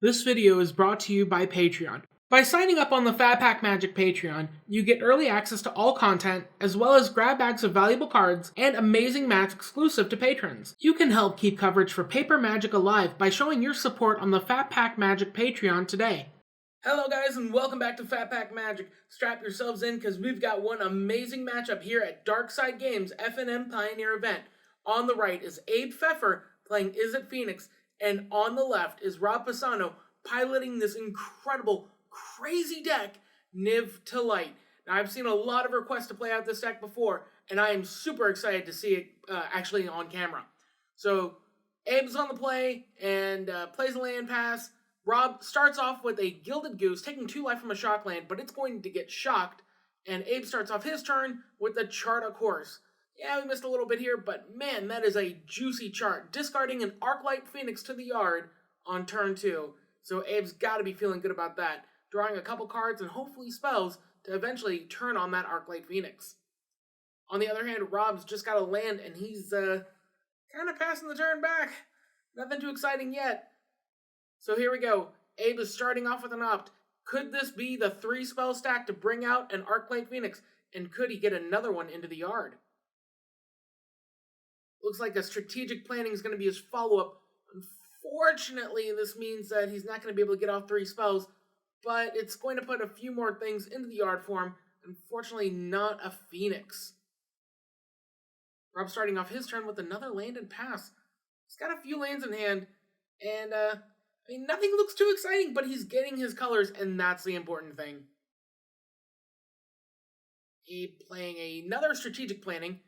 This video is brought to you by Patreon. By signing up on the Phat Pack Magic Patreon, you get early access to all content, as well as grab bags of valuable cards and amazing mats exclusive to patrons. You can help keep coverage for Paper Magic alive by showing your support on the Phat Pack Magic Patreon today. Hello guys and welcome back to Phat Pack Magic. Strap yourselves in because we've got one amazing matchup here at Darkside Games FNM Pioneer event. On the right is Abe Pfeffers playing Izzet Phoenix, and on the left is Rob Pisano piloting this incredible, crazy deck, Niv Mizzet. Now I've seen a lot of requests to play out this deck before, and I am super excited to see it actually on camera. So Abe's on the play and plays a land pass. Rob starts off with a Gilded Goose, taking 2 life from a shock land, but it's going to get shocked. And Abe starts off his turn with a Chart of Course. Yeah, we missed a little bit here, but man, that is a juicy chart. Discarding an Arclight Phoenix to the yard on turn 2. So Abe's got to be feeling good about that. Drawing a couple cards and hopefully spells to eventually turn on that Arclight Phoenix. On the other hand, Rob's just got a land and he's kind of passing the turn back. Nothing too exciting yet. So here we go. Abe is starting off with an opt. Could this be the 3 spell stack to bring out an Arclight Phoenix? And could he get another one into the yard? Looks like a strategic planning is going to be his follow-up. Unfortunately, this means that he's not going to be able to get off 3 spells, but it's going to put a few more things into the yard for him. Unfortunately, not a Phoenix. Rob starting off his turn with another land and pass. He's got a few lands in hand, and nothing looks too exciting, but he's getting his colors, and that's the important thing. Abe playing another strategic planning,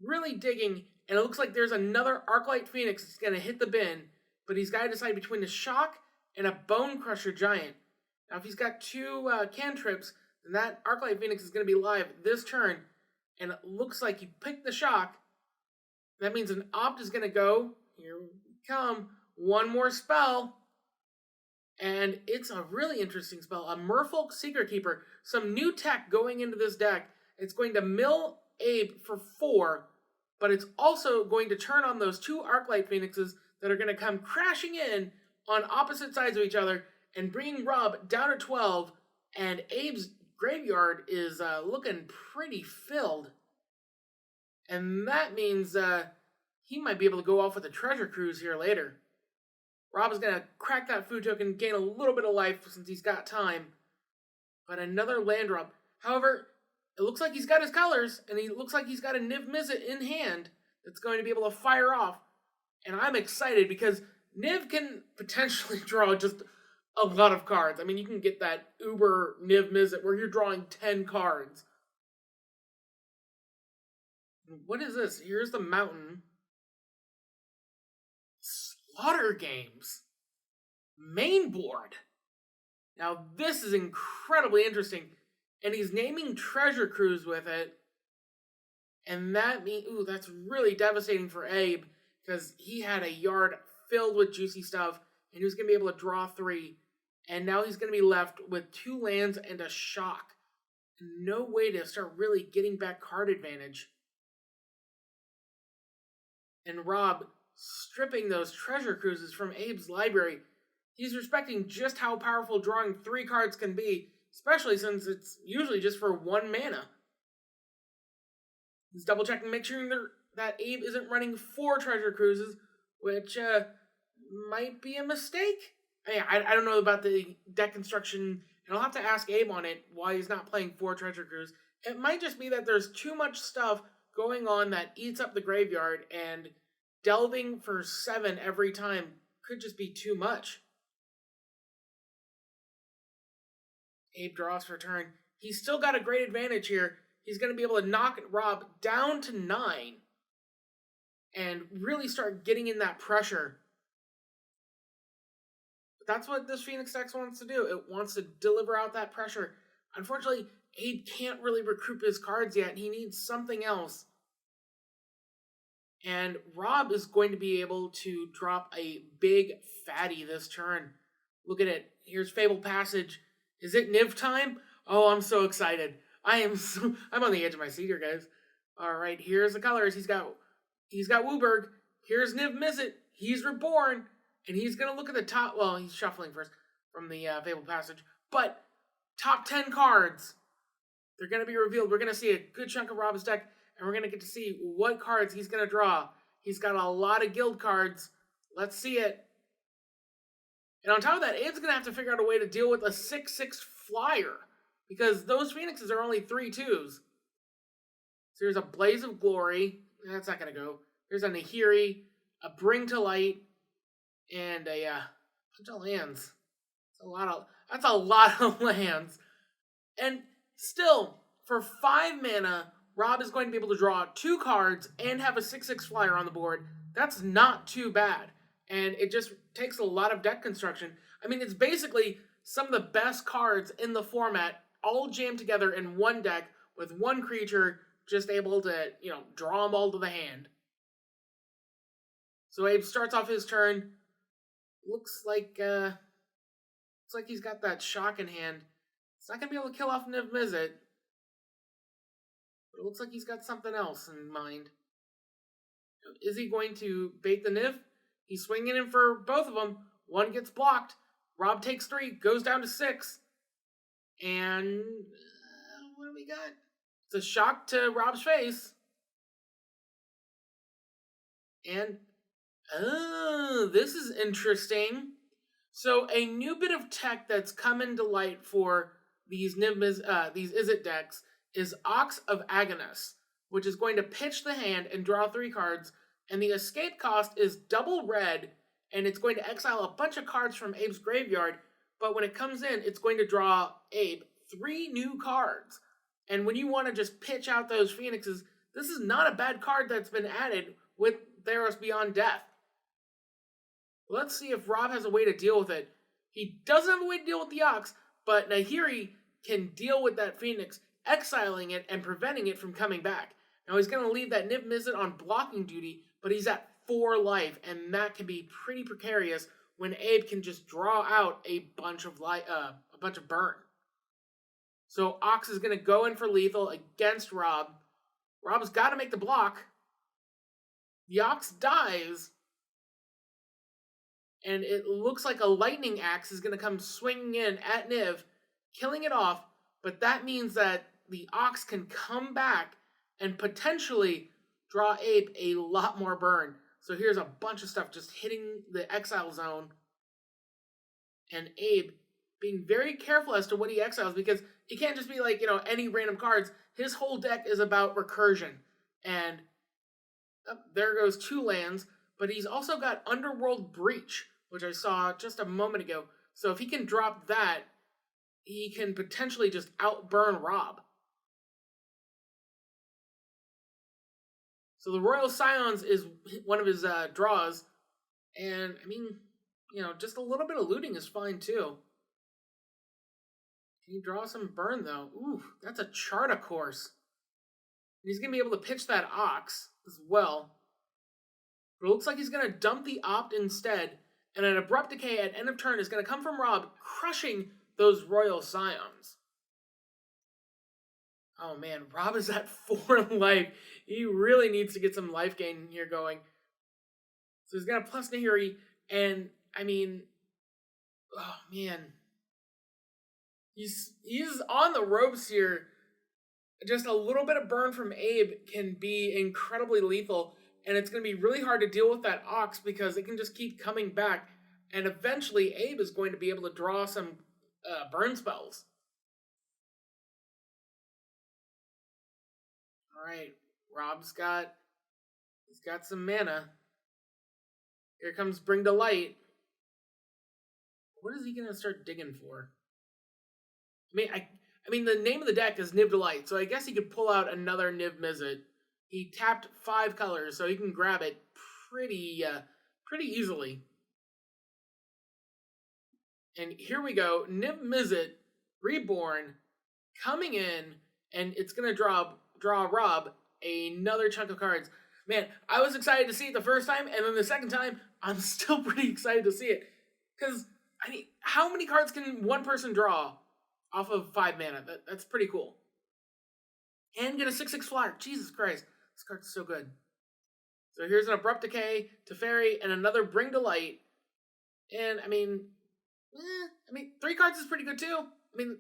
really digging, and it looks like there's another Arclight Phoenix that's going to hit the bin, but he's got to decide between a Shock and a Bone Crusher Giant. Now, if he's got 2 cantrips, then that Arclight Phoenix is going to be live this turn, and it looks like he picked the Shock. That means an opt is going to go. Here we come. One more spell. And it's a really interesting spell. A Merfolk Secret Keeper. Some new tech going into this deck. It's going to mill Abe for 4, but it's also going to turn on those 2 Arclight Phoenixes that are going to come crashing in on opposite sides of each other and bringing Rob down to 12. And Abe's graveyard is looking pretty filled. And that means he might be able to go off with a Treasure Cruise here later. Rob is going to crack that food token, gain a little bit of life since he's got time. But another land drop. However, it looks like he's got his colors, and he looks like he's got a Niv Mizzet in hand that's going to be able to fire off. And I'm excited because Niv can potentially draw just a lot of cards. I mean, you can get that uber Niv Mizzet where you're drawing 10 cards. What is this? Here's the mountain. Slaughter Games. Main board. Now this is incredibly interesting. And he's naming Treasure Cruise with it. And that means, ooh, that's really devastating for Abe. Because he had a yard filled with juicy stuff. And he was going to be able to draw 3. And now he's going to be left with 2 lands and a Shock. No way to start really getting back card advantage. And Rob stripping those Treasure Cruises from Abe's library. He's respecting just how powerful drawing 3 cards can be, especially since it's usually just for 1 mana. He's double checking, make sure that Abe isn't running 4 Treasure Cruises, which might be a mistake. I don't know about the deck construction, and I'll have to ask Abe on it why he's not playing 4 Treasure Cruises. It might just be that there's too much stuff going on that eats up the graveyard, and delving for 7 every time could just be too much. Abe draws for turn. He's still got a great advantage here. He's going to be able to knock Rob down to 9 and really start getting in that pressure. But that's what this Phoenix deck wants to do. It wants to deliver out that pressure. Unfortunately, Abe can't really recoup his cards yet. He needs something else. And Rob is going to be able to drop a big fatty this turn. Look at it. Here's Fable Passage. Is it Niv time? Oh, I'm so excited. I'm on the edge of my seat here, guys. All right, here's the colors. He's got Wooburg. Here's Niv Mizzet. He's reborn. and he's going to look at the top, well, he's shuffling first from the Fabled Passage, but top 10 cards, they're going to be revealed. We're going to see a good chunk of Rob's deck, and we're going to get to see what cards he's going to draw. He's got a lot of guild cards. Let's see it. And on top of that, Abe's going to have to figure out a way to deal with a 6/6 flyer, because those Phoenixes are only 3/2s. So there's a Blaze of Glory. That's not going to go. There's a Nahiri, a Bring to Light, and a bunch of lands. That's a lot of lands. And still, for 5 mana, Rob is going to be able to draw 2 cards and have a 6/6 flyer on the board. That's not too bad. And it just takes a lot of deck construction. I mean, it's basically some of the best cards in the format all jammed together in one deck with one creature just able to, draw them all to the hand. So Abe starts off his turn. Looks like he's got that shock in hand. It's not going to be able to kill off Niv Mizzet. But it looks like he's got something else in mind. Is he going to bait the Niv? He's swinging in for both of them. One gets blocked. Rob takes 3, goes down to 6. And what do we got? It's a shock to Rob's face. And, this is interesting. So a new bit of tech that's come into light for these these Izzet decks is Ox of Agonis, which is going to pitch the hand and draw 3 cards, and the escape cost is double red, and it's going to exile a bunch of cards from Abe's graveyard, but when it comes in, it's going to draw Abe 3 new cards. And when you want to just pitch out those Phoenixes, this is not a bad card that's been added with Theros Beyond Death. Let's see if Rob has a way to deal with it. He doesn't have a way to deal with the Ox, but Nahiri can deal with that Phoenix, exiling it and preventing it from coming back. Now he's going to leave that Niv Mizzet on blocking duty, but he's at 4 life, and that can be pretty precarious when Abe can just draw out a bunch of burn. So Ox is going to go in for lethal against Rob. Rob's got to make the block. The Ox dies, and it looks like a lightning axe is going to come swinging in at Niv, killing it off, but that means that the Ox can come back and potentially draw Abe a lot more burn. So here's a bunch of stuff just hitting the exile zone, and Abe being very careful as to what he exiles, because he can't just be like, any random cards. His whole deck is about recursion, and there goes 2 lands, but he's also got Underworld Breach, which I saw just a moment ago. So if he can drop that, he can potentially just outburn Rob. So the Royal Scions is one of his draws, and I mean, just a little bit of looting is fine too. Can you draw some burn though? Ooh, that's a Charta course. And he's going to be able to pitch that Ox as well. But it looks like he's going to dump the Opt instead, and an Abrupt Decay at end of turn is going to come from Rob, crushing those Royal Scions. Oh man, Rob is at 4 life. He really needs to get some life gain here going. So he's got a plus Nahiri, and I mean, oh man. He's on the ropes here. Just a little bit of burn from Abe can be incredibly lethal, and it's going to be really hard to deal with that Ox because it can just keep coming back, and eventually Abe is going to be able to draw some burn spells. Alright, Rob's got some mana. Here comes Bring to Light. What is he going to start digging for? I mean, the name of the deck is Niv Delight, so I guess he could pull out another Niv Mizzet. He tapped 5 colors, so he can grab it pretty easily. And here we go, Niv Mizzet, Reborn, coming in, and it's going to draw Rob another chunk of cards. Man, I was excited to see it the first time, and then the second time, I'm still pretty excited to see it. Because, I mean, how many cards can one person draw off of 5 mana? That's pretty cool. And get a 6/6 flyer. Jesus Christ. This card's so good. So here's an Abrupt Decay, Teferi, and another Bring to Light. And, I mean, 3 cards is pretty good, too. I mean,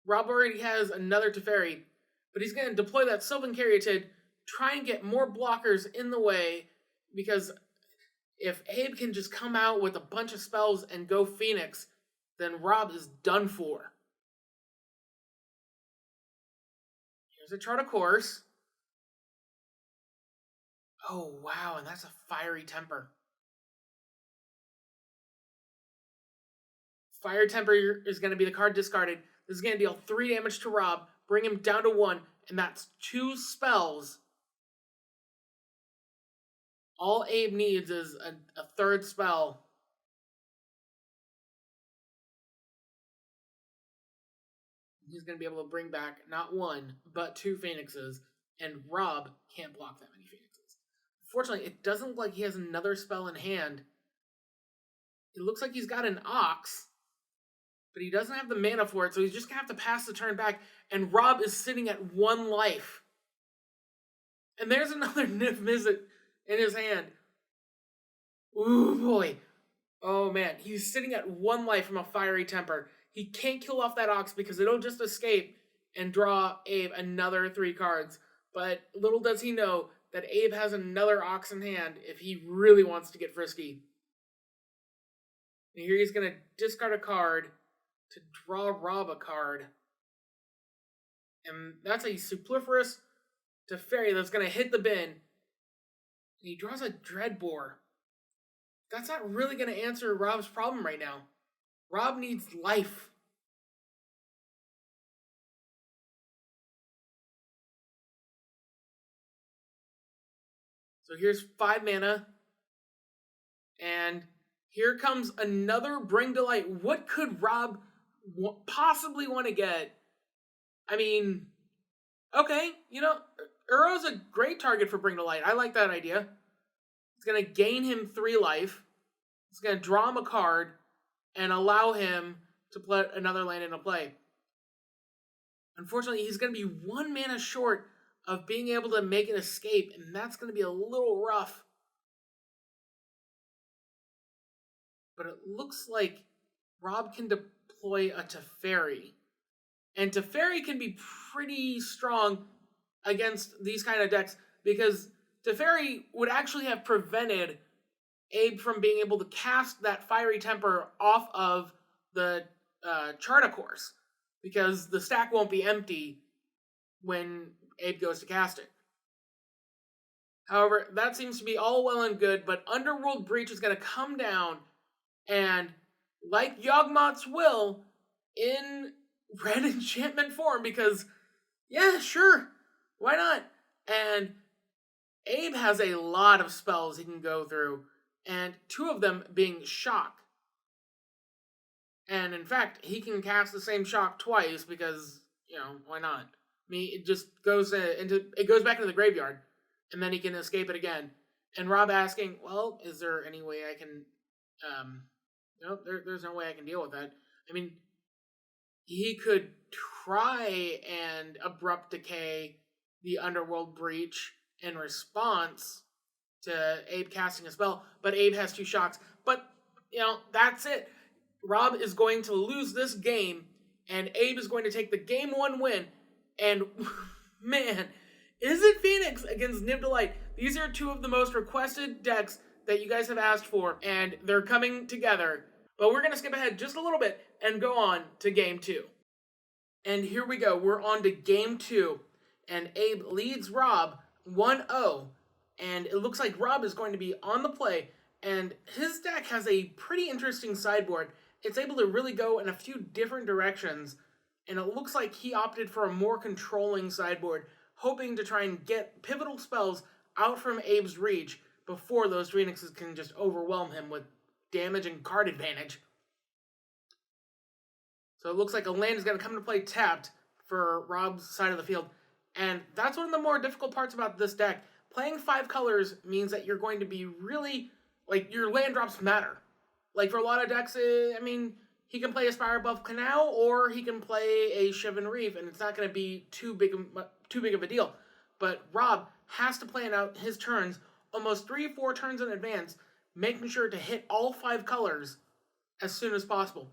Rob already has another Teferi, but he's going to deploy that Sylvan Caryatid, try and get more blockers in the way, because if Abe can just come out with a bunch of spells and go Phoenix, then Rob is done for. Here's a chart of course. Oh, wow, and that's a Fiery Temper. Fire Temper is going to be the card discarded. This is going to deal 3 damage to Rob, bring him down to 1, and that's 2 spells. All Abe needs is a third spell. He's going to be able to bring back not 1, but 2 Phoenixes, and Rob can't block that many Phoenixes. Fortunately, it doesn't look like he has another spell in hand. It looks like he's got an Ox, but he doesn't have the mana for it, so he's just going to have to pass the turn back, and Rob is sitting at 1 life. And there's another Niv Mizzet in his hand. Ooh, boy. Oh, man. He's sitting at 1 life from a Fiery Temper. He can't kill off that Ox because it'll just escape and draw Abe another 3 cards. But little does he know that Abe has another Ox in hand if he really wants to get frisky. And here he's going to discard a card to draw Rob a card. And that's a Superfluous Teferi that's going to hit the bin. And he draws a Dreadbore. That's not really going to answer Rob's problem right now. Rob needs life. So here's 5 mana. And here comes another Bring to Light. What could Rob possibly want to get? I mean, okay, Uro's a great target for Bring to Light. I like that idea. It's going to gain him 3 life. It's going to draw him a card and allow him to put another land into play. Unfortunately, he's going to be 1 mana short of being able to make an escape, and that's going to be a little rough. But it looks like Rob can deploy a Teferi. And Teferi can be pretty strong against these kind of decks, because Teferi would actually have prevented Abe from being able to cast that Fiery Temper off of the Charta course, because the stack won't be empty when Abe goes to cast it. However, that seems to be all well and good, but Underworld Breach is going to come down, and like Yawgmoth's Will, in red enchantment form, because, yeah, sure, why not? And Abe has a lot of spells he can go through, and 2 of them being Shock. And in fact, he can cast the same Shock twice because, why not? I mean, it just goes back into the graveyard, and then he can escape it again. And Rob asking, well, is there any way I can, there's no way I can deal with that. I mean, he could try and Abrupt Decay the Underworld Breach in response to Abe casting a spell, but Abe has 2 Shocks. But, that's it. Rob is going to lose this game, and Abe is going to take the game 1 win. And, man, Izzet Phoenix against Niv Delight. These are 2 of the most requested decks that you guys have asked for, and they're coming together. But we're going to skip ahead just a little bit and go on to game 2. And here we go. We're on to game 2, and Abe leads Rob 1-0. And it looks like Rob is going to be on the play, and his deck has a pretty interesting sideboard. It's able to really go in a few different directions, and it looks like he opted for a more controlling sideboard, hoping to try and get pivotal spells out from Abe's reach before those Phoenixes can just overwhelm him with damage and card advantage. So it looks like a land is going to come to play tapped for Rob's side of the field, and that's one of the more difficult parts about this deck. Playing 5 colors means that you're going to be really, your land drops matter. For a lot of decks, he can play a Spire Buff Canal, or he can play a Shivan Reef, and it's not going to be too big of a deal. But Rob has to plan out his turns almost 3 or 4 turns in advance, making sure to hit all 5 colors as soon as possible.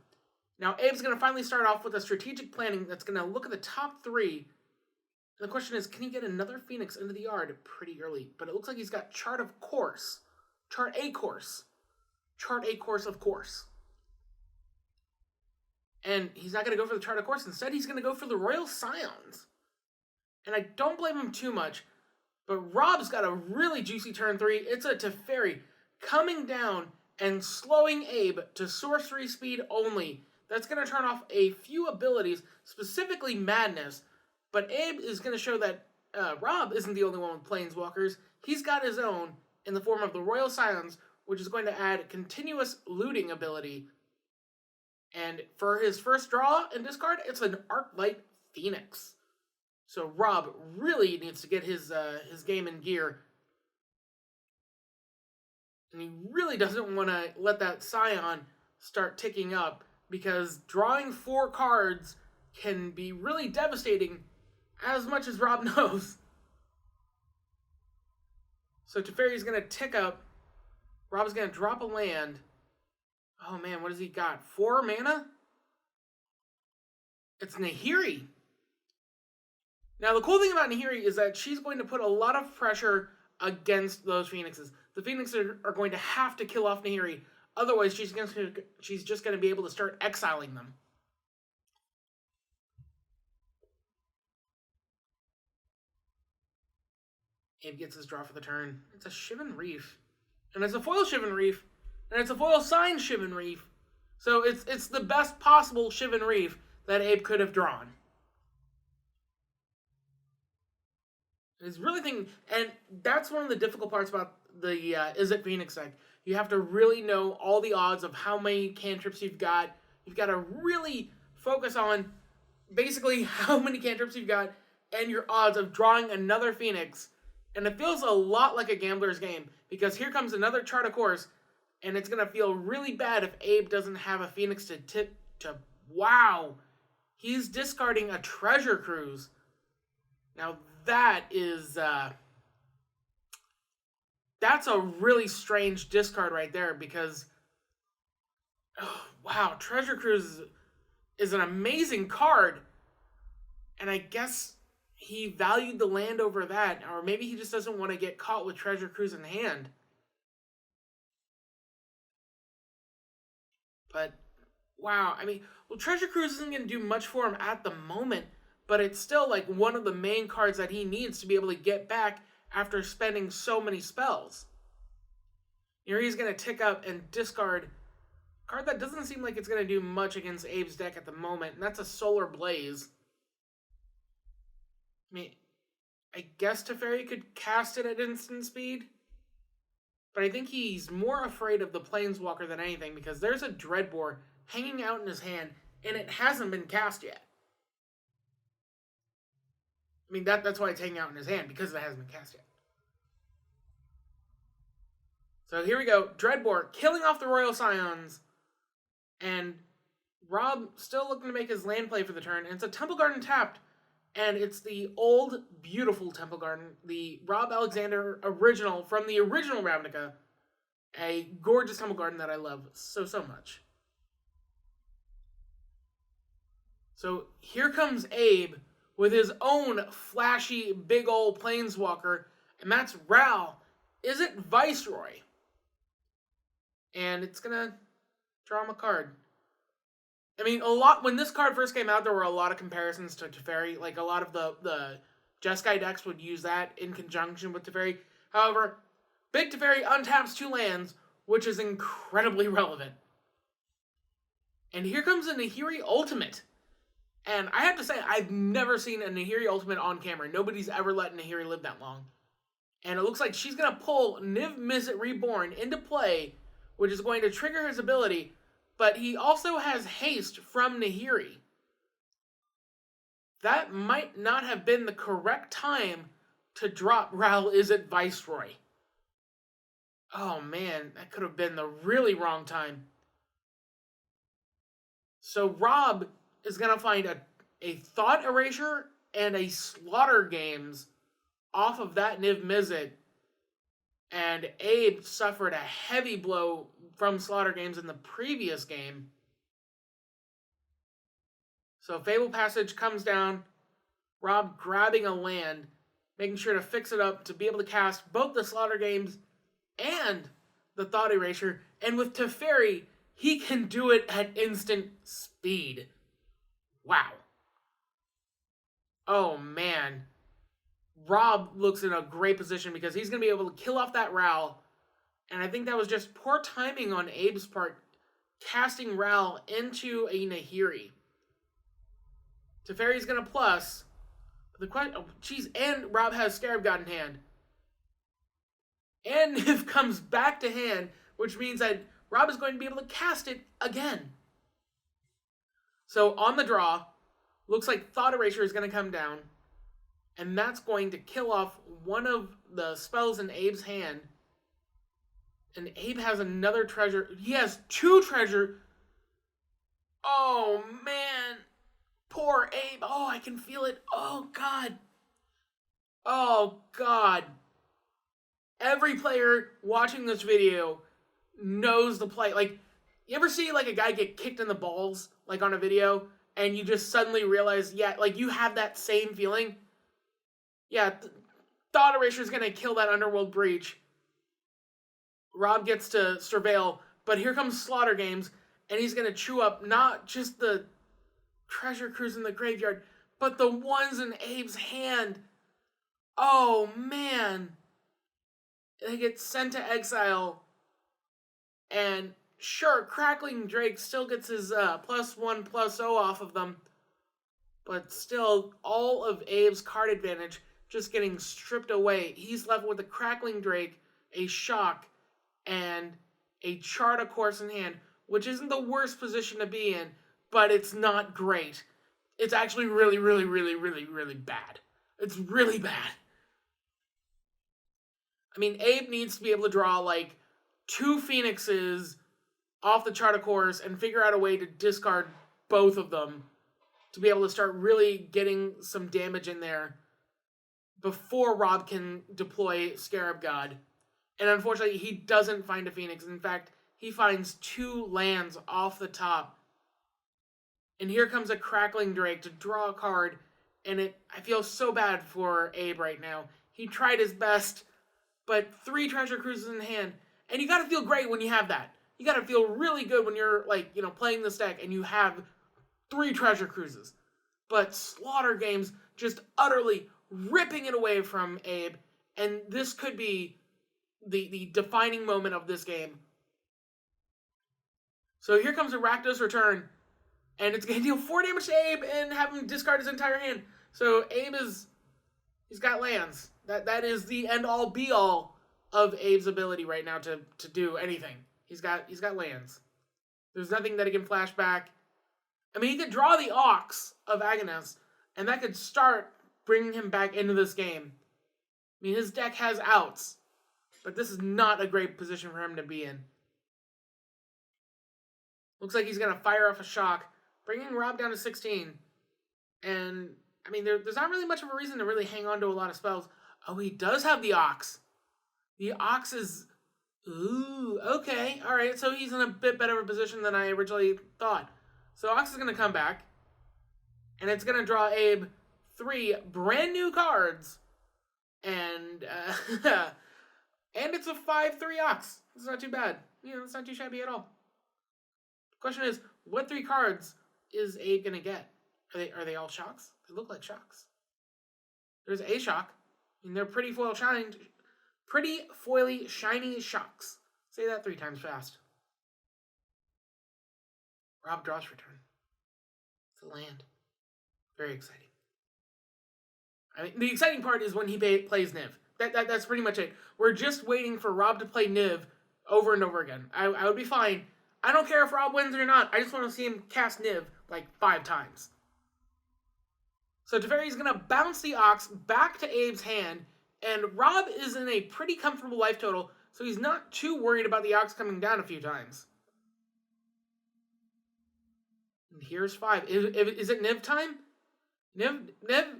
Now, Abe's going to finally start off with a strategic planning that's going to look at the top 3. The question is, can he get another Phoenix into the yard pretty early? But it looks like he's got Chart of Course. Chart A Course. Chart A Course of Course. And he's not going to go for the Chart of Course. Instead, he's going to go for the Royal Scions. And I don't blame him too much. But Rob's got a really juicy turn 3. It's a Teferi coming down and slowing Abe to sorcery speed only. That's going to turn off a few abilities, specifically Madness. But Abe is going to show that Rob isn't the only one with Planeswalkers. He's got his own in the form of the Royal Scions, which is going to add continuous looting ability. And for his first draw and discard, it's an Arclight Phoenix. So Rob really needs to get his game in gear. And he really doesn't want to let that Scion start ticking up, because drawing 4 cards can be really devastating, as much as Rob knows. So Teferi's going to tick up. Rob's going to drop a land. Oh man, what has he got? 4 mana? It's Nahiri. Now the cool thing about Nahiri is that she's going to put a lot of pressure against those Phoenixes. The Phoenixes are going to have to kill off Nahiri. Otherwise, she's just going to be able to start exiling them. Abe gets his draw for the turn. It's a Shivan Reef. And it's a foil Shivan Reef. And it's a foil signed Shivan Reef. So it's the best possible Shivan Reef that Abe could have drawn. He's really thinking, and that's one of the difficult parts about the Izzet Phoenix deck. You have to really know all the odds of how many cantrips you've got. You've got to really focus on basically how many cantrips you've got and your odds of drawing another Phoenix. And it feels a lot like a gambler's game, because here comes another Chart of Course, and it's going to feel really bad if Abe doesn't have a Phoenix to tip to. Wow! He's discarding a Treasure Cruise. Now that is... that's a really strange discard right there, because... Oh, wow, Treasure Cruise is an amazing card. And I guess he valued the land over that, or maybe he just doesn't want to get caught with Treasure Cruise in hand. But, wow, I mean, well, Treasure Cruise isn't going to do much for him at the moment, but it's still like one of the main cards that he needs to be able to get back after spending so many spells. Here he's going to tick up and discard a card that doesn't seem like it's going to do much against Abe's deck at the moment, and that's a Solar Blaze. I mean, I guess Teferi could cast it at instant speed, but I think he's more afraid of the Planeswalker than anything, because there's a Dreadbore hanging out in his hand, and it hasn't been cast yet. I mean, that's why it's hanging out in his hand, because it hasn't been cast yet. So here we go. Dreadbore killing off the Royal Scions, and Rob still looking to make his land play for the turn, and it's a Temple Garden tapped. And it's the old, beautiful Temple Garden, the Rob Alexander original from the original Ravnica. A gorgeous Temple Garden that I love so, so much. So here comes Abe with his own flashy, big old Planeswalker, and that's Ral Izzet Viceroy. And it's going to draw him a card. I mean, when this card first came out, there were a lot of comparisons to Teferi. Like, a lot of the Jeskai decks would use that in conjunction with Teferi. However, Big Teferi untaps 2 lands, which is incredibly relevant. And here comes a Nahiri Ultimate. And I have to say, I've never seen a Nahiri Ultimate on camera. Nobody's ever let Nahiri live that long. And it looks like she's going to pull Niv Mizzet Reborn into play, which is going to trigger his ability. But he also has haste from Nahiri. That might not have been the correct time to drop Ral Izzet Viceroy. Oh man, that could have been the really wrong time. So Rob is going to find a Thought Erasure and a Slaughter Games off of that Niv Mizzet. And Abe suffered a heavy blow from Slaughter Games in the previous game. So Fable Passage comes down, Rob grabbing a land, making sure to fix it up to be able to cast both the Slaughter Games and the Thought Erasure. And with Teferi, he can do it at instant speed. Wow. Oh man. Rob looks in a great position because he's going to be able to kill off that Ral. And I think that was just poor timing on Abe's part, casting Ral into a Nahiri. Teferi's going to plus. The question, and Rob has Scarab God in hand. And Niv comes back to hand, which means that Rob is going to be able to cast it again. So on the draw, looks like Thought Erasure is going to come down. And that's going to kill off one of the spells in Abe's hand. And Abe has another treasure. He has 2 treasure. Oh, man. Poor Abe. Oh, I can feel it. Oh, God. Oh, God. Every player watching this video knows the play. Like, you ever see, like, a guy get kicked in the balls, like, on a video, and you just suddenly realize, yeah, like, you have that same feeling? Yeah, Thought Erasure is going to kill that Underworld Breach. Rob gets to Surveil, but here comes Slaughter Games, and he's going to chew up not just the treasure cruise in the graveyard, but the ones in Abe's hand. Oh, man. They get sent to exile. And sure, Crackling Drake still gets his +1/+0 off of them. But still, all of Abe's card advantage just getting stripped away. He's left with a Crackling Drake, a Shock, and a Chart A Course in hand, which isn't the worst position to be in, but it's not great. It's actually really, really, really, really, really bad. It's really bad. I mean, Abe needs to be able to draw, like, 2 Phoenixes off the Chart A Course and figure out a way to discard both of them to be able to start really getting some damage in there before Rob can deploy Scarab God. And unfortunately, he doesn't find a Phoenix. In fact, he finds 2 lands off the top. And here comes a Crackling Drake to draw a card. And I feel so bad for Abe right now. He tried his best, but 3 Treasure Cruises in hand. And you gotta feel great when you have that. You gotta feel really good when you're, like, you know, playing this deck and you have 3 Treasure Cruises. But Slaughter Games just utterly ripping it away from Abe. And this could be the defining moment of this game. So here comes a Rakdos Return. And it's going to deal 4 damage to Abe and have him discard his entire hand. So Abe he's got lands. That is the end-all, be-all of Abe's ability right now to do anything. He's got lands. There's nothing that he can flash back. I mean, he could draw the Ox of Agonas, and that could start bringing him back into this game. I mean, his deck has outs, but this is not a great position for him to be in. Looks like he's going to fire off a Shock, bringing Rob down to 16. And, I mean, there's not really much of a reason to really hang on to a lot of spells. Oh, he does have the Ox. The Ox is... Ooh, okay. All right, so he's in a bit better of a position than I originally thought. So Ox is going to come back, and it's going to draw Abe 3 brand new cards. And, and it's a 5/3 Ox. It's not too bad. You know, it's not too shabby at all. The question is, what 3 cards is Abe going to get? Are they all Shocks? They look like Shocks. There's a Shock. I mean, they're pretty foily, shiny Shocks. Say that 3 times fast. Rob draws return. It's a land. Very exciting. I mean, the exciting part is when he plays Niv. That's pretty much it. We're just waiting for Rob to play Niv over and over again. I would be fine. I don't care if Rob wins or not. I just want to see him cast Niv like 5 times. So Teferi's going to bounce the Ox back to Abe's hand, and Rob is in a pretty comfortable life total, so he's not too worried about the Ox coming down a few times. And here's 5. Is it Niv time? Niv?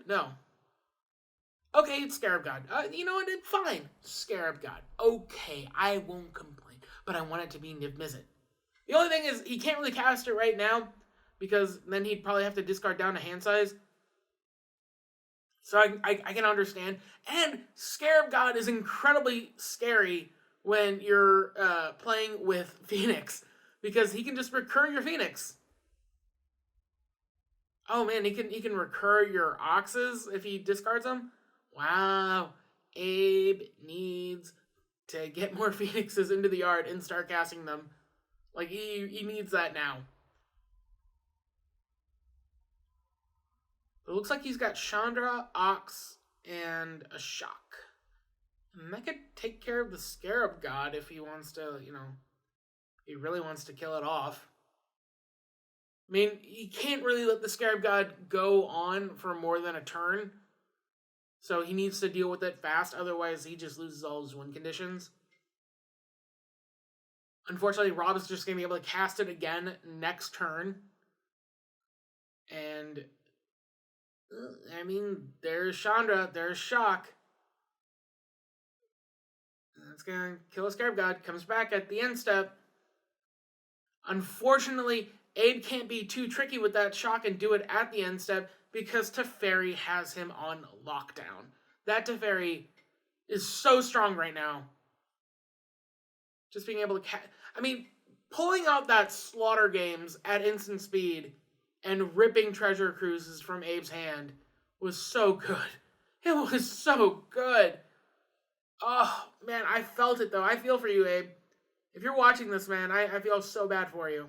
No. Okay, it's Scarab God. You know what? Fine. Scarab God. Okay, I won't complain. But I want it to be Niv Mizzet. The only thing is, he can't really cast it right now, because then he'd probably have to discard down to hand size. So I can understand. And Scarab God is incredibly scary when you're playing with Phoenix, because he can just recur your Phoenix. Oh man, he can recur your Oxes if he discards them. Wow, Abe needs to get more Phoenixes into the yard and start casting them. Like, he needs that now. It looks like he's got Chandra, Ox, and a Shock. And that could take care of the Scarab God if he wants to, he really wants to kill it off. I mean, he can't really let the Scarab God go on for more than a turn. So he needs to deal with it fast, otherwise he just loses all his win conditions. Unfortunately, Rob is just going to be able to cast it again next turn. And, I mean, there's Chandra, there's Shock. That's going to kill a Scarab God. Comes back at the end step. Unfortunately, Abe can't be too tricky with that Shock and do it at the end step, because Teferi has him on lockdown. That Teferi is so strong right now. Just being able to... pulling out that Slaughter Games at instant speed and ripping Treasure Cruises from Abe's hand was so good. It was so good. Oh, man, I felt it, though. I feel for you, Abe. If you're watching this, man, I feel so bad for you.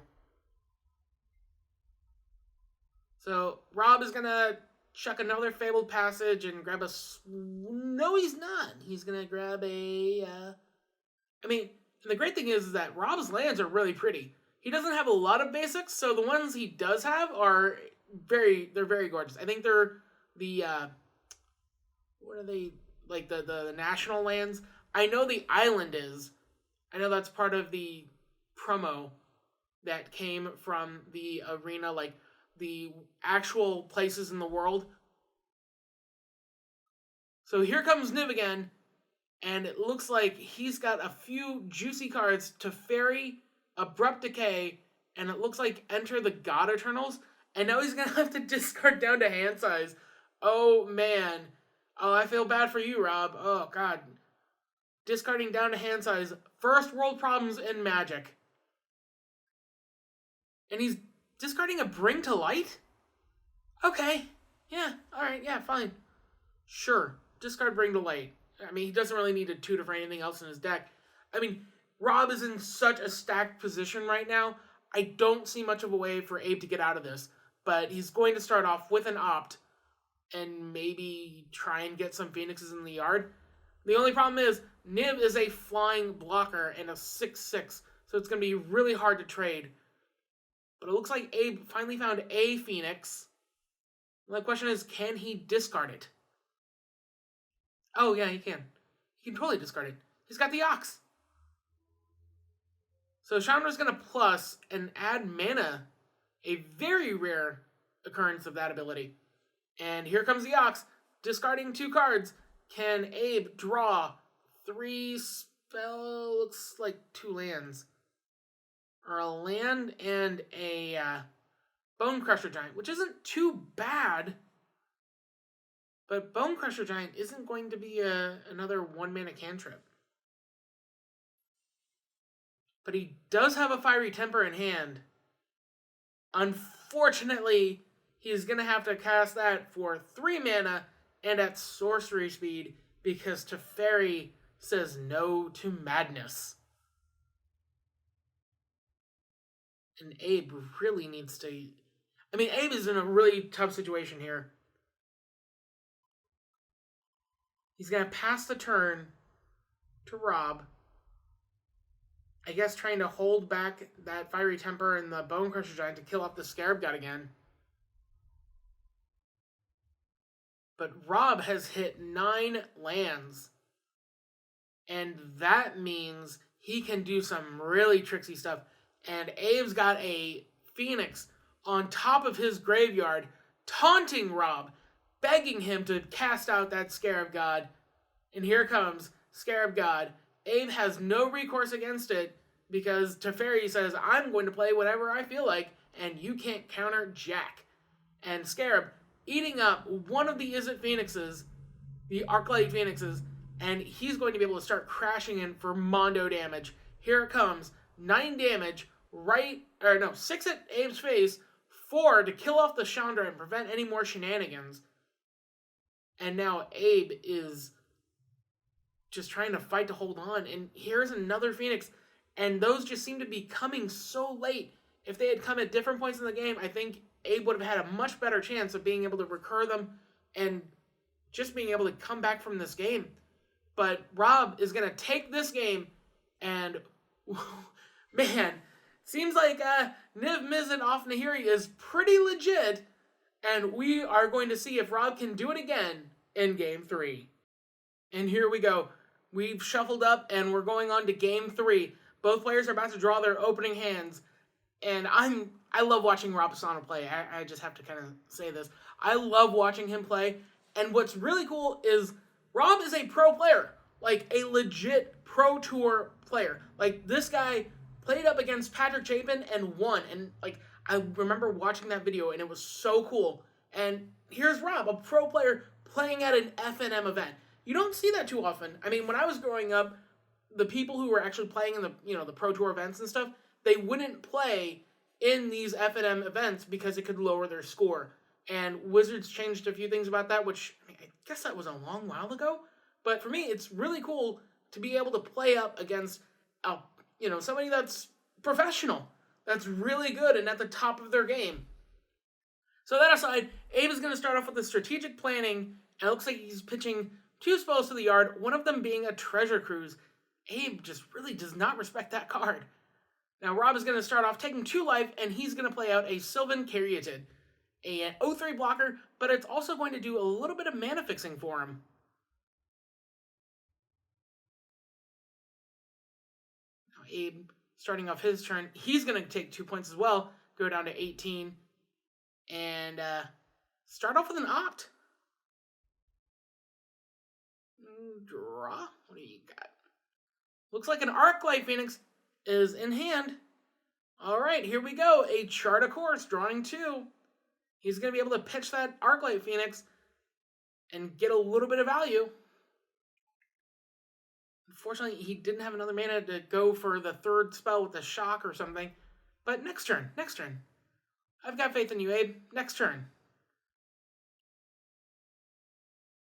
So, Rob is going to chuck another Fabled Passage and grab a... No, he's not. He's going to grab a... And the great thing is that Rob's lands are really pretty. He doesn't have a lot of basics, so the ones he does have are they're very gorgeous. I think they're the... what are they? Like, the national lands? I know the island is. I know that's part of the promo that came from the arena, like, the actual places in the world. So here comes Niv again, and it looks like he's got a few juicy cards to Teferi, Abrupt Decay, and it looks like Enter the God Eternals, and now he's going to have to discard down to hand size. Oh, man. Oh, I feel bad for you, Rob. Oh, God. Discarding down to hand size. First world problems in Magic. And he's discarding a Bring to Light? Okay. Yeah, alright, yeah, fine. Sure. Discard Bring to Light. He doesn't really need to tutor for anything else in his deck. Rob is in such a stacked position right now. I don't see much of a way for Abe to get out of this. But he's going to start off with an Opt and maybe try and get some Phoenixes in the yard. The only problem is, Niv is a flying blocker and a 6/6, so it's going to be really hard to trade. But it looks like Abe finally found a Phoenix. The question is, can he discard it? Oh, yeah, he can. He can totally discard it. He's got the Ox. So Chandra's going to plus and add mana, a very rare occurrence of that ability. And here comes the Ox, discarding 2 cards. Can Abe draw 3 spell? Looks like 2 lands. Or a land and a Bone Crusher Giant, which isn't too bad. But Bone Crusher Giant isn't going to be another 1-mana cantrip. But he does have a Fiery Temper in hand. Unfortunately, he's going to have to cast that for 3 mana and at sorcery speed, because Teferi says no to madness. And Abe really needs to... Abe is in a really tough situation here. He's going to pass the turn to Rob. I guess trying to hold back that Fiery Temper and the Bone Crusher Giant to kill off the Scarab God again. But Rob has hit 9 lands. And that means he can do some really tricksy stuff. And Abe's got a Phoenix on top of his graveyard, taunting Rob. begging him to cast out that Scarab God. And here comes Scarab God. Abe has no recourse against it because Teferi says, I'm going to play whatever I feel like, and you can't counter Jack. And Scarab eating up one of the Izzet Phoenixes, the Arclight Phoenixes, and he's going to be able to start crashing in for Mondo damage. Here it comes. 9 damage, 6 at Abe's face, 4 to kill off the Chandra and prevent any more shenanigans. And now Abe is just trying to fight to hold on. And here's another Phoenix. And those just seem to be coming so late. If they had come at different points in the game, I think Abe would have had a much better chance of being able to recur them and just being able to come back from this game. But Rob is going to take this game and, man, seems like Niv Mizzet off Nahiri is pretty legit. And we are going to see if Rob can do it again in Game 3. And here we go. We've shuffled up and we're going on to Game 3. Both players are about to draw their opening hands. And I love watching Rob Pisano play. I just have to kind of say this. I love watching him play. And what's really cool is Rob is a pro player. Like a legit pro tour player. Like this guy played up against Patrick Chapin and won. And like I remember watching that video and it was so cool. And here's Rob, a pro player playing at an FNM event. You don't see that too often. I mean, when I was growing up, the people who were actually playing in the Pro Tour events and stuff, they wouldn't play in these FNM events because it could lower their score. And Wizards changed a few things about that, which I guess that was a long while ago. But for me, it's really cool to be able to play up against somebody that's professional, that's really good and at the top of their game. So that aside, Abe is going to start off with the strategic planning, and it looks like he's pitching 2 spells to the yard, one of them being a Treasure Cruise. Abe just really does not respect that card. Now Rob is going to start off taking 2 life, and he's going to play out a Sylvan Caryatid, an 0-3 blocker, but it's also going to do a little bit of mana fixing for him. Now Abe, starting off his turn, he's going to take 2 points as well, go down to 18, and start off with an Opt. Draw? What do you got? Looks like an Arclight Phoenix is in hand. Alright, here we go. A Chart of Course, drawing 2. He's going to be able to pitch that Arclight Phoenix and get a little bit of value. Unfortunately, he didn't have another mana to go for the 3rd spell with the Shock or something. But next turn. I've got faith in you, Abe. Next turn.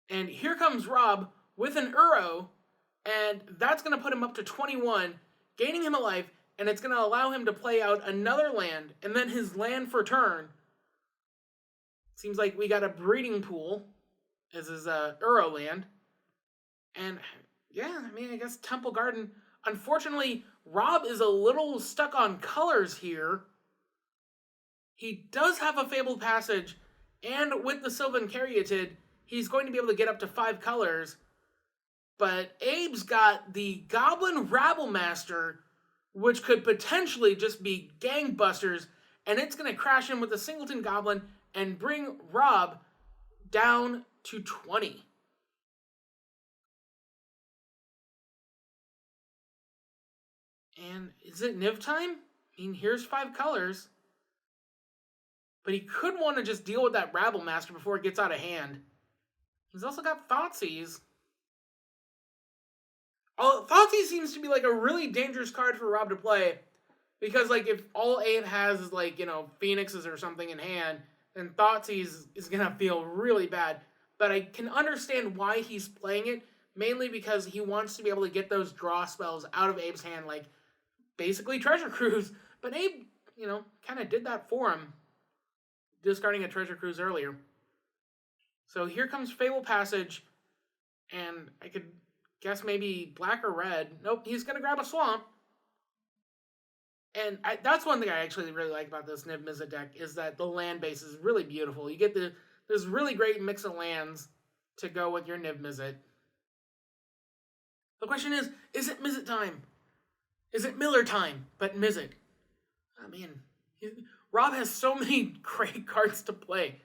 And here comes Rob with an Uro, and that's going to put him up to 21, gaining him a life, and it's going to allow him to play out another land, and then his land for turn. Seems like we got a breeding pool as his Uro land. And yeah, I mean, I guess Temple Garden. Unfortunately, Rob is a little stuck on colors here. He does have a Fabled Passage, and with the Sylvan Caryatid, he's going to be able to get up to 5 colors. But Abe's got the Goblin Rabblemaster, which could potentially just be gangbusters, and it's going to crash in with the Singleton Goblin and bring Rob down to 20. And is it Niv time? I mean, here's 5 colors. But he could want to just deal with that Rabblemaster before it gets out of hand. He's also got Thoughtseize. Thoughtseize seems to be like a really dangerous card for Rob to play. Because like if all Abe has is like, Phoenixes or something in hand, then Thoughtseize is going to feel really bad. But I can understand why he's playing it. Mainly because he wants to be able to get those draw spells out of Abe's hand. Like basically Treasure Cruise. But Abe, kind of did that for him. Discarding a Treasure Cruise earlier. So here comes Fabled Passage. And I could guess maybe black or red. Nope, he's going to grab a Swamp. And that's one thing I actually really like about this Niv Mizzet deck, is that the land base is really beautiful. You get this really great mix of lands to go with your Niv Mizzet. The question is it Mizzet time? Is it Miller time, but Mizzet? Oh man, Rob has so many great cards to play.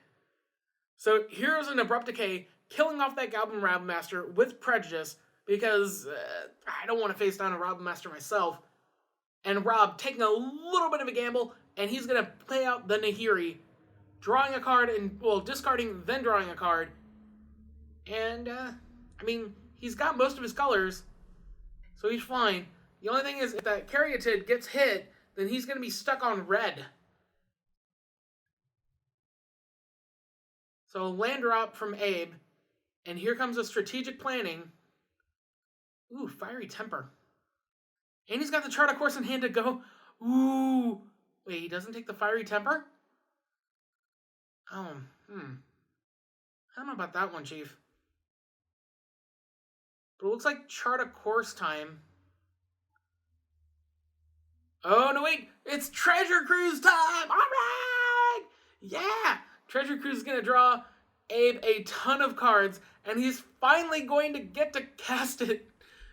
So here's an Abrupt Decay, killing off that Goblin Rabmaster with Prejudice, because I don't want to face down a Rabmaster myself. And Rob taking a little bit of a gamble, and he's going to play out the Nahiri, drawing a card, and, well, discarding, then drawing a card. And, I mean, he's got most of his colors, so he's fine. The only thing is, if that Caryatid gets hit, then he's going to be stuck on red. So land drop from Abe, and here comes a strategic planning. Ooh, Fiery Temper. And he's got the Chart of Course in hand to go. Ooh. Wait, he doesn't take the Fiery Temper? Oh, I don't know about that one, Chief. But it looks like Chart of Course time. Oh, no, wait. It's Treasure Cruise time! Alright! Yeah! Treasure Cruise is going to draw Abe a ton of cards, and he's finally going to get to cast it.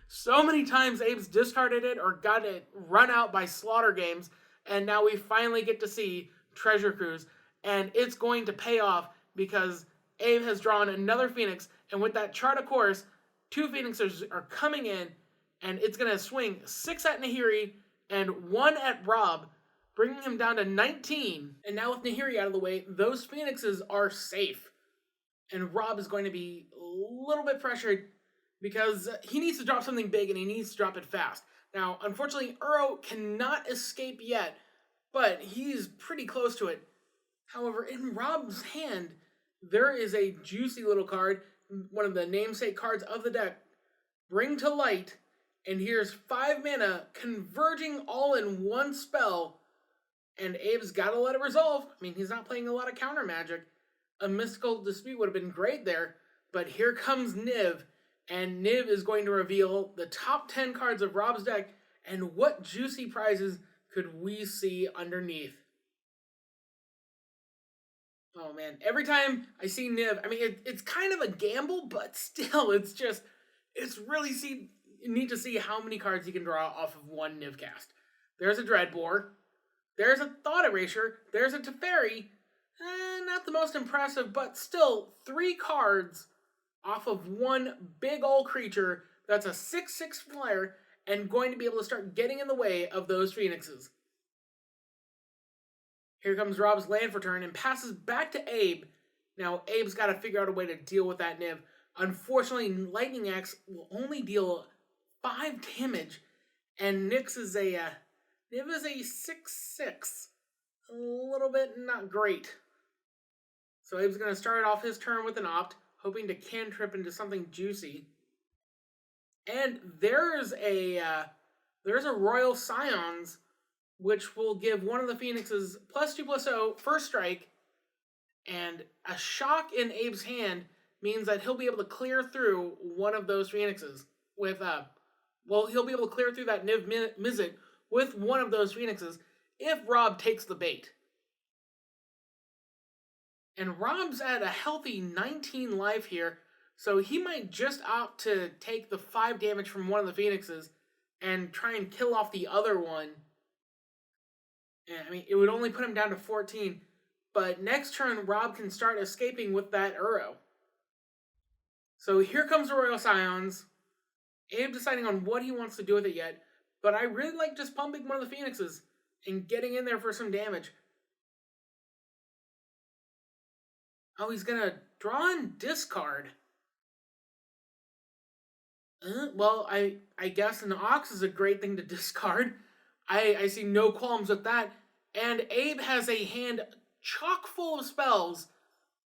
So many times Abe's discarded it or got it run out by Slaughter Games, and now we finally get to see Treasure Cruise, and it's going to pay off because Abe has drawn another Phoenix, and with that Chart of Course, 2 Phoenixes are coming in, and it's going to swing 6 at Nahiri and 1 at Rob, bringing him down to 19. And now with Nahiri out of the way, those Phoenixes are safe. And Rob is going to be a little bit pressured because he needs to drop something big and he needs to drop it fast. Now, unfortunately, Uro cannot escape yet, but he's pretty close to it. However, in Rob's hand, there is a juicy little card, one of the namesake cards of the deck, Bring to Light, and here's 5 mana converging all in one spell, and Abe's got to let it resolve. I mean, he's not playing a lot of counter magic. A Mystical Dispute would have been great there, but here comes Niv, and Niv is going to reveal the top 10 cards of Rob's deck, and what juicy prizes could we see underneath? Oh man, every time I see Niv, I mean, it's kind of a gamble, but still, it's really neat to see how many cards you can draw off of one Niv cast. There's a Dreadbore, there's a Thought Erasure, there's a Teferi. Not the most impressive, but still 3 cards off of one big ol' creature that's a 6/6 flyer and going to be able to start getting in the way of those Phoenixes. Here comes Rob's land for turn and passes back to Abe. Now, Abe's got to figure out a way to deal with that Niv. Unfortunately, Lightning Axe will only deal 5 damage, and Niv is a 6/6. A little bit not great. So Abe's going to start off his turn with an Opt, hoping to cantrip into something juicy. And there's a Royal Scions, which will give one of the Phoenixes +2/+0 first strike, and a shock in Abe's hand means that he'll be able to clear through one of those Phoenixes with he'll be able to clear through that Niv Mizzet with one of those Phoenixes if Rob takes the bait. And Rob's at a healthy 19 life here, so he might just opt to take the 5 damage from one of the Phoenixes and try and kill off the other one. And, I mean, it would only put him down to 14, but next turn, Rob can start escaping with that Uro. So here comes the Royal Scions. Abe deciding on what he wants to do with it yet, but I really like just pumping one of the Phoenixes and getting in there for some damage. Oh, he's gonna draw and discard. Well, I guess an Ox is a great thing to discard. I see no qualms with that. And Abe has a hand chock full of spells,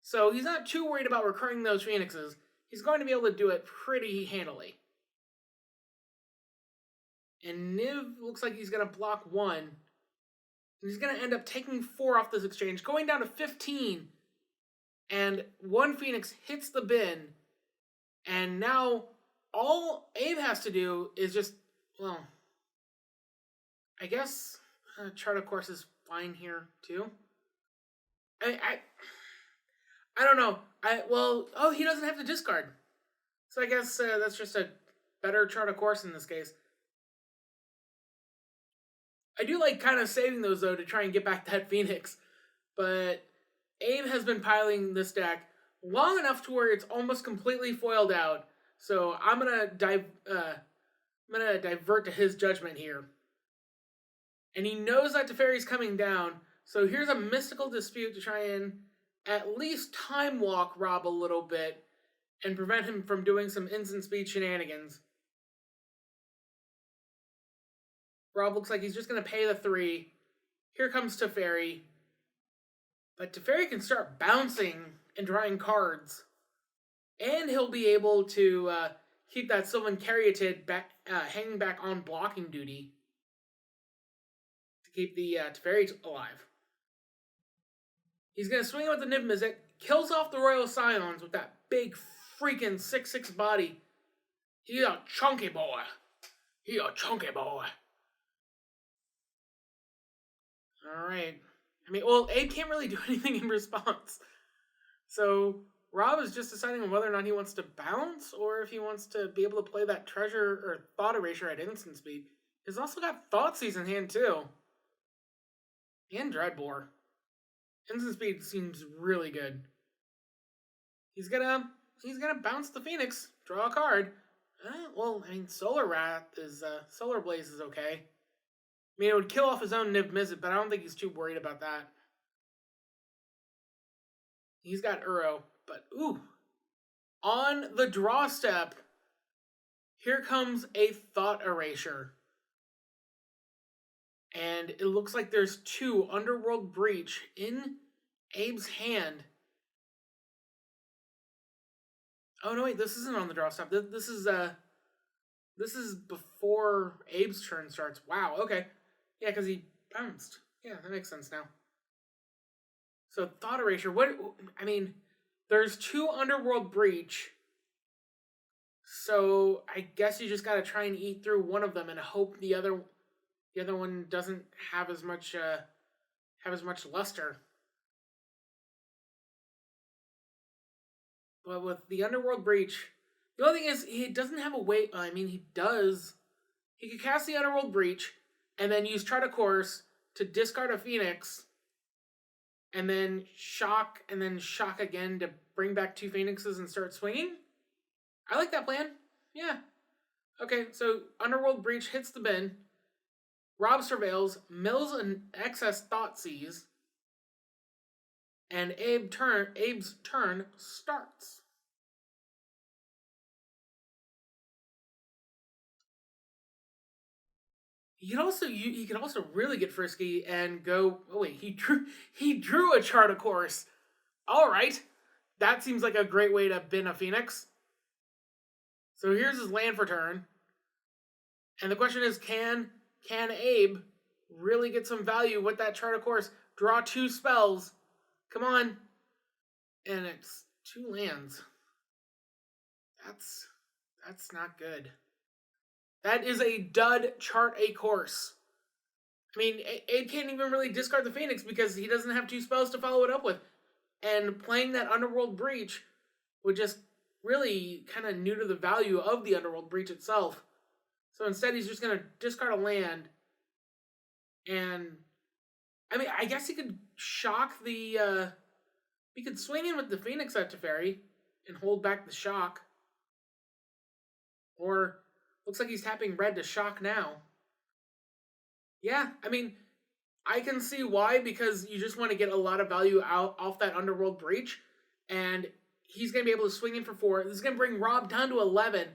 so he's not too worried about recurring those Phoenixes. He's going to be able to do it pretty handily. And Niv looks like he's going to block 1. And he's going to end up taking 4 off this exchange, going down to 15. And 1 Phoenix hits the bin. And now all Abe has to do is just, well, I guess Chart of Course is fine here too. I don't know. He doesn't have to discard. So I guess that's just a better Chart of Course in this case. I do like kind of saving those, though, to try and get back that Phoenix. But Abe has been piling this deck long enough to where it's almost completely foiled out. So I'm gonna divert to his judgment here. And he knows that Teferi's coming down, so here's a mystical dispute to try and at least time walk Rob a little bit and prevent him from doing some instant speed shenanigans. Rob looks like he's just going to pay the 3. Here comes Teferi. But Teferi can start bouncing and drawing cards. And he'll be able to keep that Sylvan Caryatid back, hanging back on blocking duty to keep the Teferi alive. He's going to swing with the Niv Mizzet, kills off the Royal Scions with that big freaking 6/6 body. He a chunky boy. He a chunky boy. Alright. I mean, well, Abe can't really do anything in response. So, Rob is just deciding on whether or not he wants to bounce, or if he wants to be able to play that treasure or thought erasure at instant speed. He's also got Thoughtseize in hand, too. And Dreadbore. Instant speed seems really good. He's gonna bounce the Phoenix, draw a card. Well, I mean, Solar Blaze is okay. I mean, it would kill off his own Niv Mizzet, but I don't think he's too worried about that. He's got Uro, but ooh. On the draw step, here comes a Thought Erasure. And it looks like there's 2 Underworld Breach in Abe's hand. Oh no, wait, this isn't on the draw step. This is before Abe's turn starts. Wow, okay. Yeah, because he bounced. Yeah, that makes sense now. So, Thought Erasure, there's 2 Underworld Breach. So, I guess you just gotta try and eat through one of them and hope the other one doesn't have as much luster. But with the Underworld Breach, the only thing is he doesn't have a way. I mean, he does. He could cast the Underworld Breach and then use Chart a Course to discard a Phoenix, and then shock again to bring back 2 Phoenixes and start swinging. I like that plan. Yeah. Okay, so Underworld Breach hits the bin. Rob surveils, mills an excess Thoughtseize, and Abe's turn starts. He could also really get frisky and go. Oh wait, he drew a Chart a Course. All right, that seems like a great way to bin a Phoenix. So here's his land for turn, and the question is, can Abe really get some value with that Chart a Course? Draw 2 spells. Come on, and it's 2 lands. That's not good. That is a dud Chart a Course. I mean, Abe can't even really discard the Phoenix because he doesn't have 2 spells to follow it up with. And playing that Underworld Breach would just really kind of neuter the value of the Underworld Breach itself. So instead, he's just going to discard a land. And, I mean, I guess he could shock the... he could swing in with the Phoenix at Teferi and hold back the shock. Or... looks like he's tapping red to shock now. Yeah, I mean, I can see why, because you just want to get a lot of value out off that Underworld Breach, and he's going to be able to swing in for 4. This is going to bring Rob down to 11,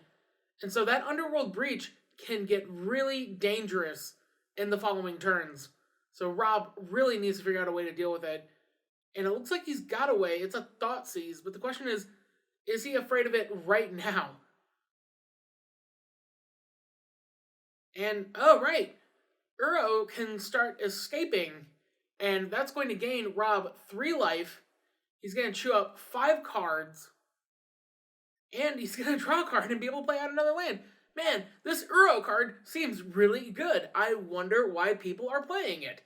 and so that Underworld Breach can get really dangerous in the following turns. So Rob really needs to figure out a way to deal with it, and it looks like he's got a way. It's a Thoughtseize, but the question is he afraid of it right now? And, oh, right, Uro can start escaping, and that's going to gain Rob 3 life. He's going to chew up 5 cards, and he's going to draw a card and be able to play out another land. Man, this Uro card seems really good. I wonder why people are playing it.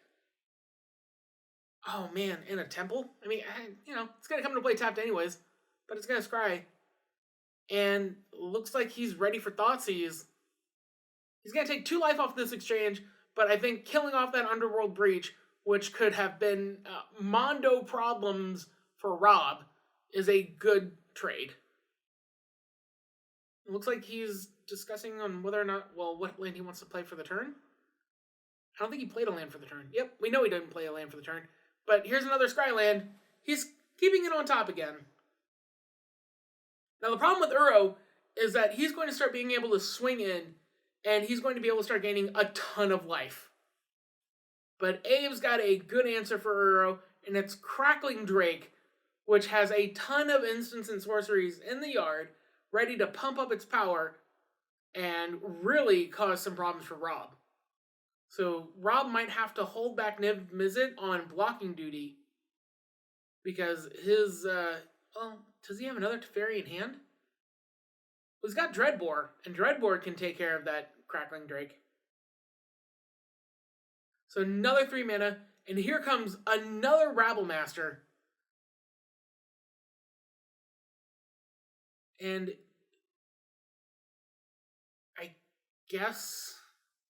Oh, man, in a temple? I mean, it's going to come into play tapped anyways, but it's going to scry. And looks like he's ready for Thoughtseize. He's going to take 2 life off this exchange, but I think killing off that Underworld Breach, which could have been Mondo problems for Rob, is a good trade. It looks like he's discussing on whether or not, what land he wants to play for the turn. I don't think he played a land for the turn. Yep, we know he didn't play a land for the turn. But here's another scry land. He's keeping it on top again. Now the problem with Uro is that he's going to start being able to swing in, and he's going to be able to start gaining a ton of life. But Abe's got a good answer for Uro, and it's Crackling Drake, which has a ton of instants and sorceries in the yard, ready to pump up its power, and really cause some problems for Rob. So Rob might have to hold back Niv Mizzet on blocking duty, because his, does he have another Teferi in hand? Well, he's got Dreadbore, and Dreadbore can take care of that Crackling Drake. So another 3 mana, and here comes another Rabblemaster. And I guess...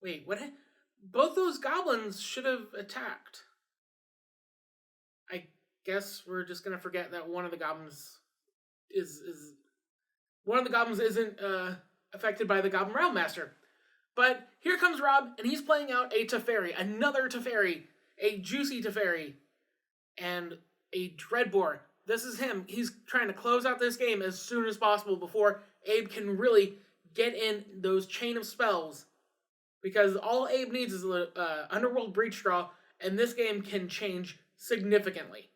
Wait, what? Both those goblins should have attacked. I guess we're just going to forget that one of the goblins isn't affected by the Goblin Rabblemaster. But here comes Rob, and he's playing out a Teferi, another Teferi, a juicy Teferi, and a Dreadbore. This is him. He's trying to close out this game as soon as possible before Abe can really get in those chain of spells. Because all Abe needs is an Underworld Breach draw, and this game can change significantly.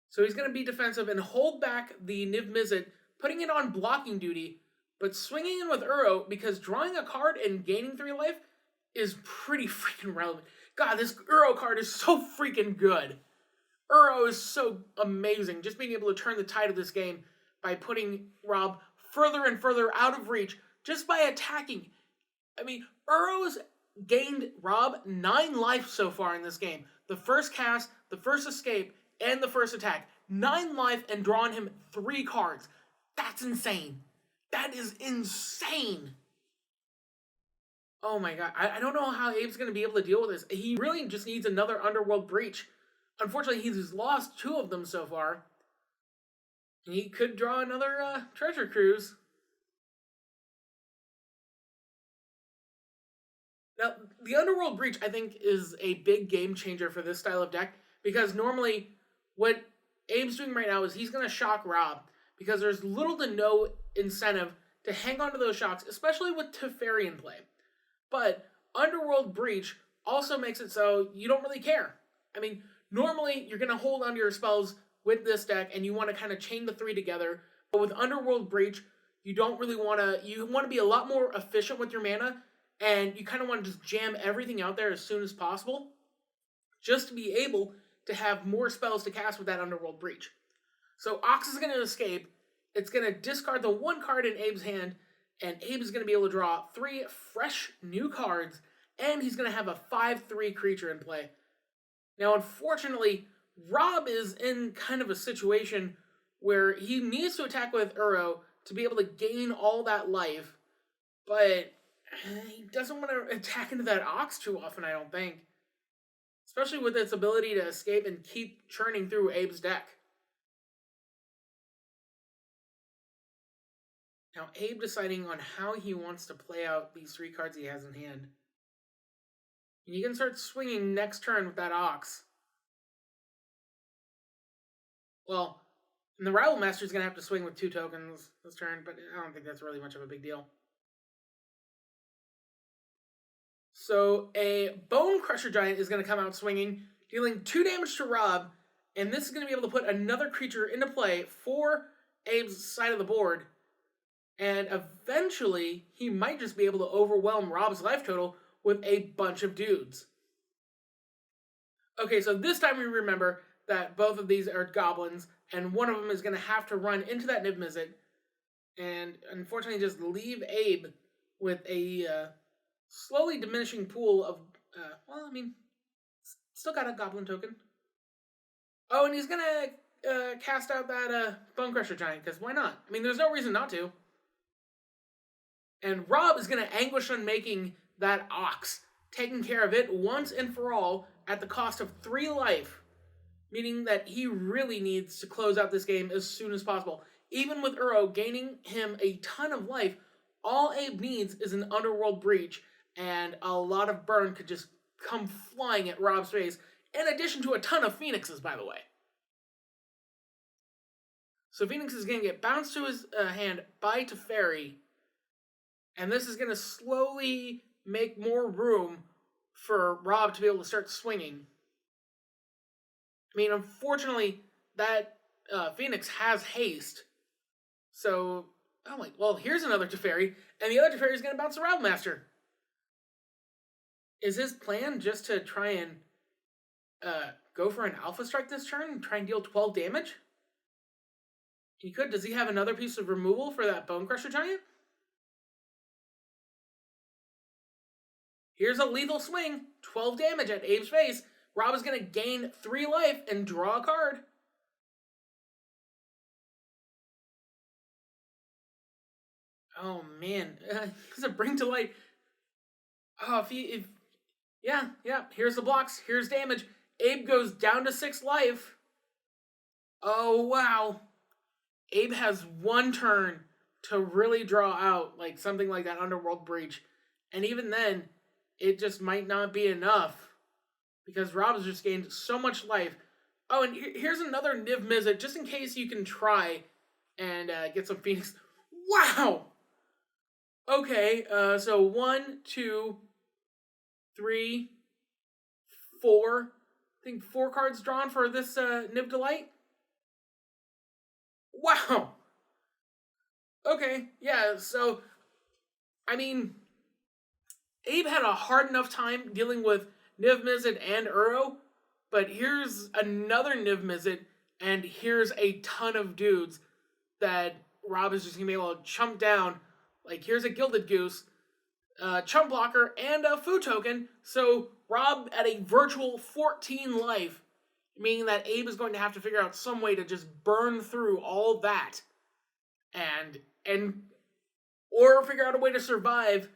So he's going to be defensive and hold back the Niv Mizzet, putting it on blocking duty, but swinging in with Uro, because drawing a card and gaining 3 life is pretty freaking relevant. God, this Uro card is so freaking good. Uro is so amazing. Just being able to turn the tide of this game by putting Rob further and further out of reach just by attacking. I mean, Uro's gained Rob 9 life so far in this game. The first cast, the first escape, and the first attack. 9 life and drawn him 3 cards. That's insane. That is insane. Oh my god. I don't know how Abe's going to be able to deal with this. He really just needs another Underworld Breach. Unfortunately, he's lost 2 of them so far. He could draw another Treasure Cruise. Now, the Underworld Breach, I think, is a big game changer for this style of deck, because normally what Abe's doing right now is he's going to shock Rob, because there's little to no incentive to hang on to those shocks, especially with Teferi in play. But Underworld Breach also makes it so you don't really care. I mean, normally you're going to hold onto your spells with this deck, and you want to kind of chain the 3 together, but with Underworld Breach, you don't really want to, you want to be a lot more efficient with your mana, and you kind of want to just jam everything out there as soon as possible, just to be able to have more spells to cast with that Underworld Breach. So Ox is going to escape. It's going to discard the 1 card in Abe's hand, and Abe is going to be able to draw 3 fresh new cards, and he's going to have a 5/3 creature in play. Now, unfortunately, Rob is in kind of a situation where he needs to attack with Uro to be able to gain all that life, but he doesn't want to attack into that Ox too often, I don't think. Especially with its ability to escape and keep churning through Abe's deck. Now, Abe deciding on how he wants to play out these 3 cards he has in hand. And you can start swinging next turn with that Ox. Well, and the Rabblemaster's going to have to swing with 2 tokens this turn, but I don't think that's really much of a big deal. So a Bone Crusher Giant is going to come out swinging, dealing 2 damage to Rob, and this is going to be able to put another creature into play for Abe's side of the board, and eventually he might just be able to overwhelm Rob's life total with a bunch of dudes. Okay, so this time we remember that both of these are goblins, and one of them is going to have to run into that Niv Mizzet, and unfortunately just leave Abe with a slowly diminishing pool of, still got a goblin token. Oh, and he's going to cast out that Bone Crusher Giant, because why not? I mean, there's no reason not to. And Rob is going to anguish on making that Ox, taking care of it once and for all at the cost of 3 life, meaning that he really needs to close out this game as soon as possible. Even with Uro gaining him a ton of life, all Abe needs is an Underworld Breach, and a lot of burn could just come flying at Rob's face, in addition to a ton of Phoenixes, by the way. So Phoenix is going to get bounced to his hand by Teferi, and this is going to slowly make more room for Rob to be able to start swinging. I mean, unfortunately, that Phoenix has haste. So, I'm like, well, here's another Teferi, and the other Teferi is going to bounce the Rattle Master. Is his plan just to try and go for an Alpha Strike this turn and try and deal 12 damage? He could. Does he have another piece of removal for that Bone Crusher Giant? Here's a lethal swing. 12 damage at Abe's face. Rob is going to gain 3 life and draw a card. Oh, man. He's a Bring to Light. Oh, yeah, here's the blocks. Here's damage. Abe goes down to 6 life. Oh, wow. Abe has 1 turn to really draw out like something like that Underworld Breach. And even then, it just might not be enough because Rob's just gained so much life. Oh, and here's another Niv Mizzet, just in case you can try and get some Phoenix. Wow! Okay, so 1, 2, 3, 4. I think 4 cards drawn for this Niv Delight. Wow! Okay, yeah, so, I mean, Abe had a hard enough time dealing with Niv Mizzet and Uro, but here's another Niv Mizzet, and here's a ton of dudes that Rob is just going to be able to chump down. Like, here's a Gilded Goose, Chump Blocker, and a Food Token, so Rob at a virtual 14 life, meaning that Abe is going to have to figure out some way to just burn through all that, or figure out a way to survive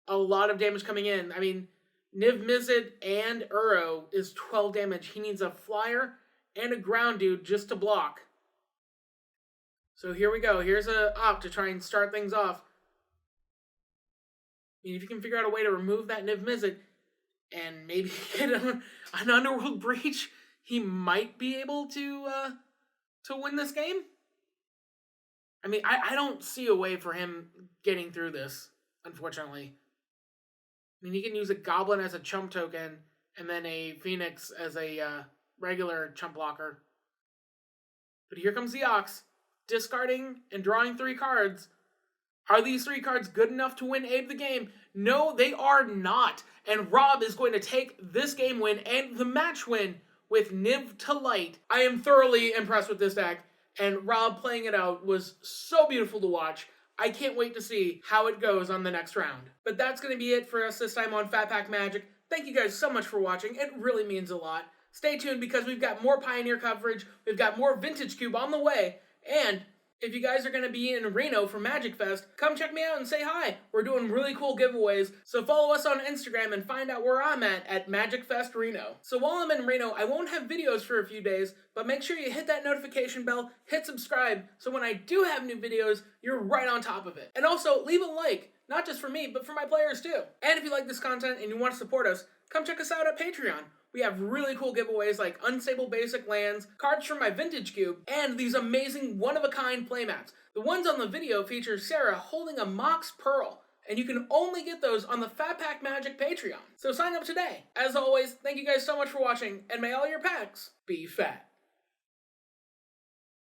a lot of damage coming in. I mean, Niv Mizzet and Uro is 12 damage. He needs a flyer and a ground dude just to block. So here we go. Here's a op to try and start things off. I mean, if you can figure out a way to remove that Niv Mizzet and maybe get an Underworld Breach, he might be able to win this game. I mean, I don't see a way for him getting through this, unfortunately. I mean, he can use a Goblin as a chump token, and then a Phoenix as a regular chump blocker. But here comes the Ox, discarding and drawing 3 cards. Are these 3 cards good enough to win Abe the game? No, they are not. And Rob is going to take this game win and the match win with Niv to Light. I am thoroughly impressed with this deck, and Rob playing it out was so beautiful to watch. I can't wait to see how it goes on the next round. But that's going to be it for us this time on Phat Pack Magic. Thank you guys so much for watching. It really means a lot. Stay tuned because we've got more Pioneer coverage, we've got more Vintage Cube on the way, and if you guys are going to be in Reno for Magic Fest, come check me out and say hi. We're doing really cool giveaways, so follow us on Instagram and find out where I'm at Magic Fest Reno. So while I'm in Reno, I won't have videos for a few days, but make sure you hit that notification bell, hit subscribe, so when I do have new videos, you're right on top of it. And also, leave a like, not just for me, but for my players too. And if you like this content and you want to support us, come check us out at Patreon. We have really cool giveaways like Unstable Basic Lands, cards from my Vintage Cube, and these amazing one-of-a-kind playmats. The ones on the video feature Sarah holding a Mox Pearl, and you can only get those on the Phat Pack Magic Patreon. So sign up today. As always, thank you guys so much for watching, and may all your packs be fat.